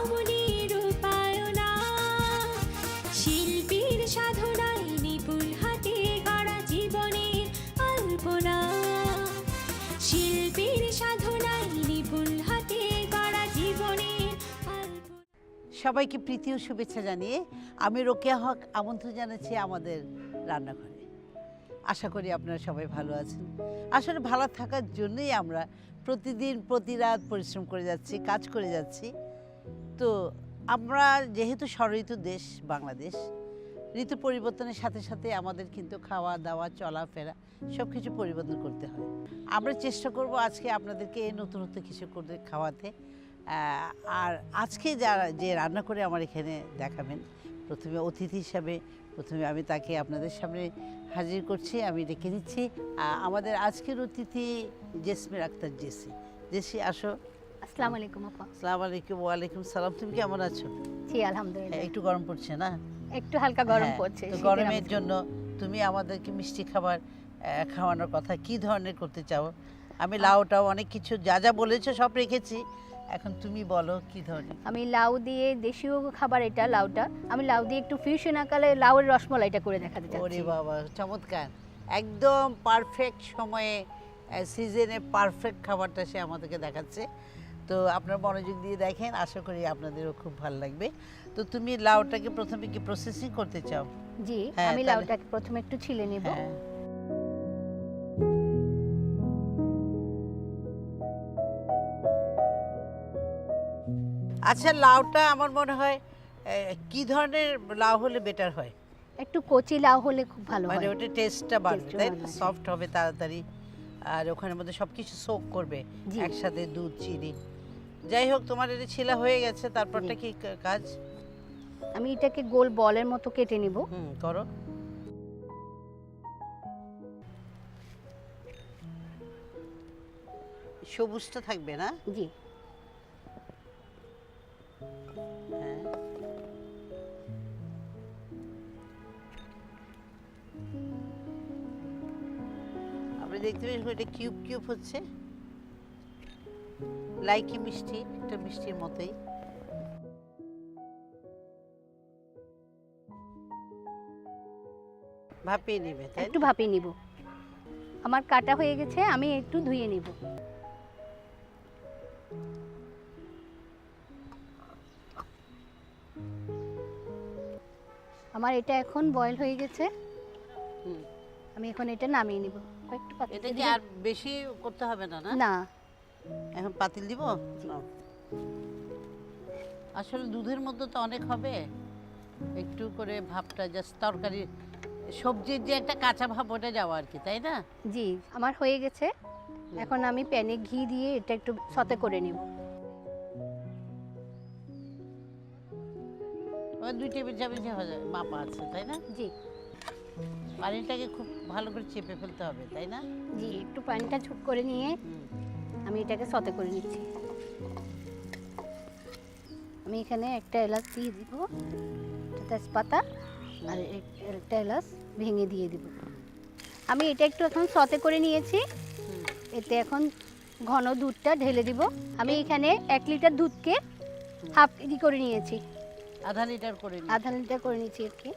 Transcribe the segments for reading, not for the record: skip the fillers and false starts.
রমণীর রূপায়না, শিল্পীর সাধনায় নিপুণ হাতে গড়া জীবনের আলপনা, শিল্পীর সাধনায় নিপুণ হাতে গড়া জীবনের আলপনা। সবাইকে প্রীতি ও শুভেচ্ছা জানিয়ে আমি রোকেয়া হক আমন্ত্রণ জানাচ্ছি আমাদের রান্নাঘরে। আশা করি আপনারা সবাই ভালো আছেন। আসলে ভালো থাকার জন্যই আমরা প্রতিদিন প্রতি রাত পরিশ্রম করে যাচ্ছি, কাজ করে যাচ্ছি। তো আমরা যেহেতু ষড়ঋতু দেশ বাংলাদেশ, ঋতু পরিবর্তনের সাথে সাথে আমাদের কিন্তু খাওয়া দাওয়া চলাফেরা সব কিছু পরিবর্তন করতে হয়। আমরা চেষ্টা করব আজকে আপনাদেরকে নতুনত্ব কিছু করে খাওয়াতে। আর আজকে যে রান্না করে আমার এখানে দেখাবেন, প্রথমে অতিথি হিসাবে আমি তাকে আপনাদের সামনে হাজির করছি। আমি ডেকে নিচ্ছি আমাদের আজকের অতিথি জেসমিন আক্তার জেসি। জেসি আসো। আসসালামু আলাইকুম আপা। আসসালামু আলাইকুম। ওয়ালাইকুম সালাম। তুমি কেমন আছো? জি আলহামদুলিল্লাহ। একটু গরম পড়ছে না? একটু হালকা গরম পড়ছে। তো গরমের জন্য তুমি আমাদেরকে মিষ্টি খাবার খাওয়ানোর কথা কি ধরনের করতে চাও? আমি লাউটাও অনেক কিছু যা যা বলেছো সব রেখেছি, এখন তুমি বলো কি ধরনের। আমি লাউ দিয়ে দেশীয় খাবার, এটা লাউটা আমি লাউ দিয়ে একটু ফিউশন আকারে লাউয়ের রসমালাইটা করে দেখাতে চাচ্ছি। ওরে বাবা, চমৎকার! একদম পারফেক্ট সময়ে সিজনে পারফেক্ট খাবারটা সে আমাদেরকে দেখাচ্ছে। তো আপনারা মনোযোগ দিয়ে দেখেন, আশা করি আপনাদেরও খুব ভালো লাগবে। তো তুমি লাউটাকে প্রথমে কি প্রসেসিং করতে চাও? জি, হ্যাঁ, আমি তাহলে লাউটাকে প্রথমে একটু ছিলে নেব। হ্যাঁ। আচ্ছা, লাউটা আমার মনে হয় কি ধরনের লাউ হলে বেটার হয়? একটু কচি লাউ হলে খুব ভালো মানে হয়। ওটা টেস্টটা বাড়বে, টেস্টটা তাই না? বাড়বে। সফট হবে তাড়াতাড়ি, আর ওখানের মধ্যে সব কিছু সোক করবে জি। একসাথে, দুধ চিনি। যাই হোক, তোমার এটা ছিলা হয়ে গেছে, তারপরটা কি কাজ? আমি এটাকে গোল বলের মতো কেটে নিব। করো। সবুজটা থাকবে না? জি। হ্যাঁ। আমরা দেখতে পাচ্ছি এটা কিউব কিউব হচ্ছে, লাইকি মিষ্টি, একটা মিষ্টির মতোই। ভাপিয়ে নেবে, তাই একটু না? ভাপিয়ে নিব। আমার কাটা হয়ে গেছে, আমি একটু ধুয়ে নিব। আমার এটা এখন বয়েল হয়ে গেছে। হুম। আমি এখন এটা নামিয়ে নিব। একটু পাতিলে এটা কি দিব? আর বেশি করতে হবে না? না, না। এখন পাতিল দিব। নাও। আসলে দুধের মধ্যে তো অনেক হবে, একটু করে ভাবটা জাস্ট তরকারি সবজির যে একটা কাঁচা ভাব ওটা যাওয়া আর কি, তাই না? জি, আমার হয়ে গেছে। এখন আমি প্যানে ঘি দিয়ে এটা একটু সতে করে নিব। ওই 2 টেবিল চামচ মাপা আছে, তাই না? জি। পানিটাকে খুব ভালো করে চেপে ফেলতে হবে, তাই না? জি, একটু পানিটা ছুট করে নিয়ে আমি এটাকে সতে করে নিচ্ছি। আমি এখানে একটা এলাচ দিয়ে দিব, একটা তেজপাতা, আর একটা এলাচ ভেঙে দিয়ে দিব। আমি এটা একটু এখন সতে করে নিয়েছি। এতে এখন ঘন দুধটা ঢেলে দিব। আমি এখানে 1 লিটার দুধকে হাফ কেজি করে নিয়েছি। আধা লিটার করে নিই। আধা লিটার করে নিয়েছি আর কি।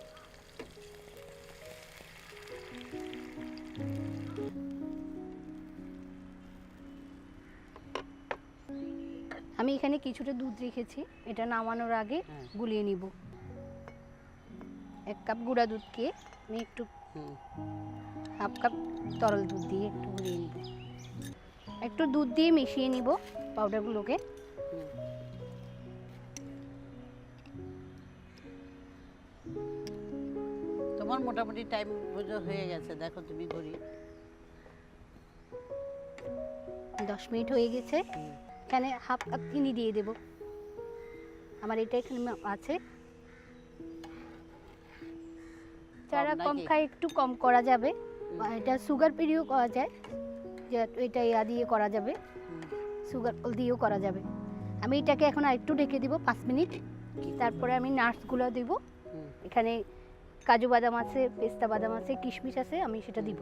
আমি এখানে কিছুটা দুধ রেখেছি, এটা নামানোর আগে গুলিয়ে নিব। 1 কাপ গুঁড়া দুধকে আমি একটু হাফ কাপ তরল দুধ দিয়ে একটু গুলিয়ে নিব। একটু দুধ দিয়ে মিশিয়ে নিব পাউডারগুলোকে। তোমার মোটামুটি টাইম হয়ে গেছে, দেখো তুমি ঘড়ি। 10 মিনিট হয়ে গেছে। এখানে হাফ কাপ চিনি দিয়ে দেব। আমার এটা এখানে আছে। যারা কম খায় একটু কম করা যাবে, এটা সুগার ফ্রিও করা যায়, যে এটা ইয়া দিয়ে করা যাবে, সুগার দিয়েও করা যাবে। আমি এটাকে এখন আরেকটু ঢেকে দিব 5 মিনিট। তারপরে আমি নাটসগুলো দেব। এখানে কাজু বাদাম আছে, পেস্তা বাদাম আছে, কিশমিশ আছে, আমি সেটা দিব।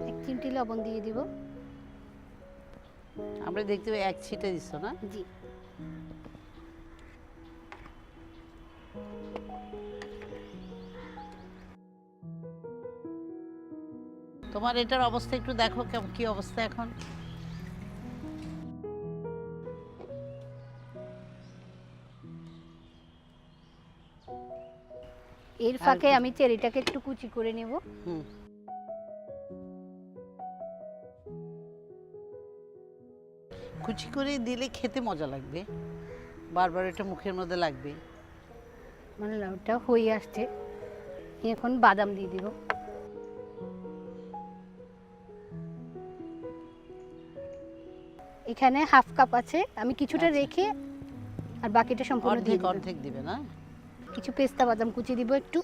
1 চিমটি লবণ দিয়ে দিব। আমরা দেখতে পাই 1 ছিটে দিছো না? জি। তোমার এটার অবস্থা একটু দেখো কি অবস্থা এখন। এর ফাঁকে আমি চেরিটাকে একটু কুচি করে নেব। হুম, কুচি করে দিলে খেতে মজা লাগবে, বারবার এটা মুখের মধ্যে লাগবে। মানে ওটা হয়ে আসছে, এখন বাদাম দিয়ে দিব। এখানে হাফ কাপ আছে, আমি কিছুটা আচ্ছা। রেখে আর বাকিটা সম্পূর্ণ দিয়ে অর্ধেক দিব। অর্ধেক দিবে না? কিছু পেস্তা বাদাম কুচি দিব একটু,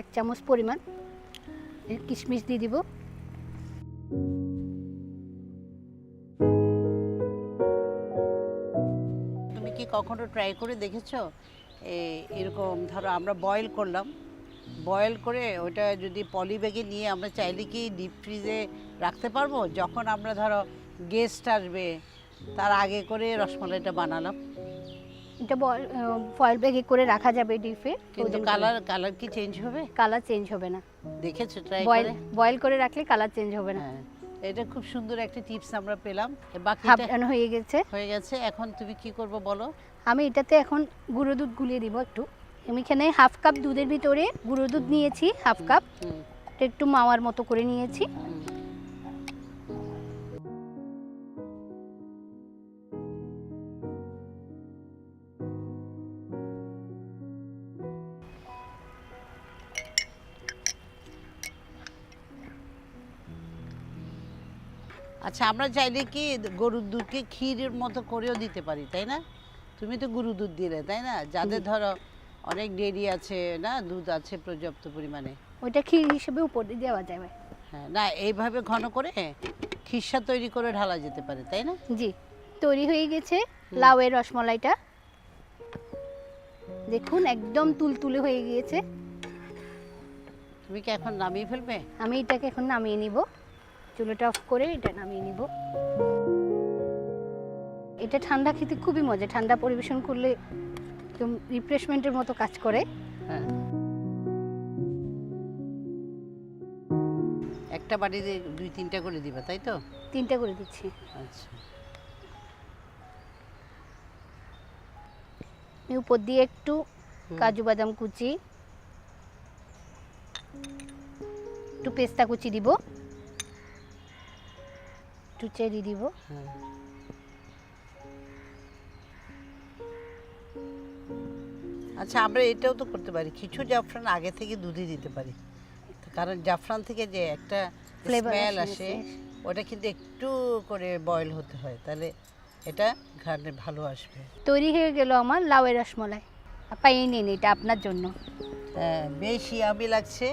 1 চামচ পরিমাণ। এর কিশমিশ দিয়ে দিব। তুমি কি কখনো ট্রাই করে দেখেছো এরকম ধরো আমরা বয়েল করলাম, বয়েল করে ওটা যদি পলি ব্যাগে নিয়ে আমরা চাইলে কি ডিপ ফ্রিজে রাখতে পারবো? যখন আমরা ধরো গেস্ট আসবে তার আগে করে রসমালাইটা বানালাম, এটা ফয়েল ব্যাগে করে রাখা যাবে ডিপে, কিন্তু কালার কি চেঞ্জ হবে? কালার চেঞ্জ হবে না। দেখেছো ট্রাই বয়েল করে? বয়েল করে রাখলে কালার চেঞ্জ হবে না। হ্যাঁ, এটা খুব সুন্দর একটা টিপস আমরা পেলাম। হাফ বাকিটা ডান হয়ে গেছে। হয়ে গেছে, এখন তুমি কি করবে বলো? আমি এটাতে এখন গুঁড়ো দুধ গুলিয়ে দিব একটু। আমি এখানে হাফ কাপ দুধের ভিতরে গুঁড়ো দুধ নিয়েছি, হাফ কাপ। হুম, এটা একটু মাওয়ার মতো করে নিয়েছি। হুম। আচ্ছা, আমরা চাইলে কি গরুর দুধকে ক্ষীরের মতো করেও দিতে পারি, তাই না? তুমি তো গরুর দুধ দিলে, তাই না? যাদের ধরো অনেক ডেয়ারি আছে না, দুধ আছে পর্যাপ্ত পরিমাণে, ওইটা ক্ষীর হিসেবে উপর দিয়ে দেওয়া যাবে। হ্যাঁ, না এইভাবে ঘন করে খিসা তৈরি করে ঢালা যেতে পারে, তাই না? জি, তৈরি হয়ে গেছে লাউয়ের রসমালাইটা। দেখুন একদম তুলতুলে হয়ে গিয়েছে। তুমি কি এখন নামিয়ে ফেলবে? আমি এটাকে এখন নামিয়ে নিব, চুলাটা অফ করে এটা নামিয়ে নিব। এটা ঠান্ডা খেতে খুবই মজা, ঠান্ডা পরিবেশন করলে একদম রিফ্রেশমেন্টের মতো কাজ করে। হ্যাঁ, একটা বাড়িতে 2-3টা করে দিবা, তাই তো? 3টা করে দিচ্ছি। আচ্ছা, আমি উপর দিয়ে একটু কাজু বাদাম কুচি, একটু পেস্তা কুচি দিব, একটু চেরি দিব। হ্যাঁ। আচ্ছা, আমরা এটাও তো করতে পারি, কিছু জাফরান আগে থেকে দুধে দিতে পারি, কারণ জাফরান থেকে যে একটা Flavor স্মেল আসে, আসে, ওটা কিন্তু একটু করে বয়েল হতে হয়, তাহলে এটা ঘ্রাণে ভালো আসবে। তৈরি হয়ে গেল আমার লাউয়ের রসমালাই। পাইয়ে নিন, এটা আপনার জন্য। হ্যাঁ, বেশ ইয়ামি লাগছে।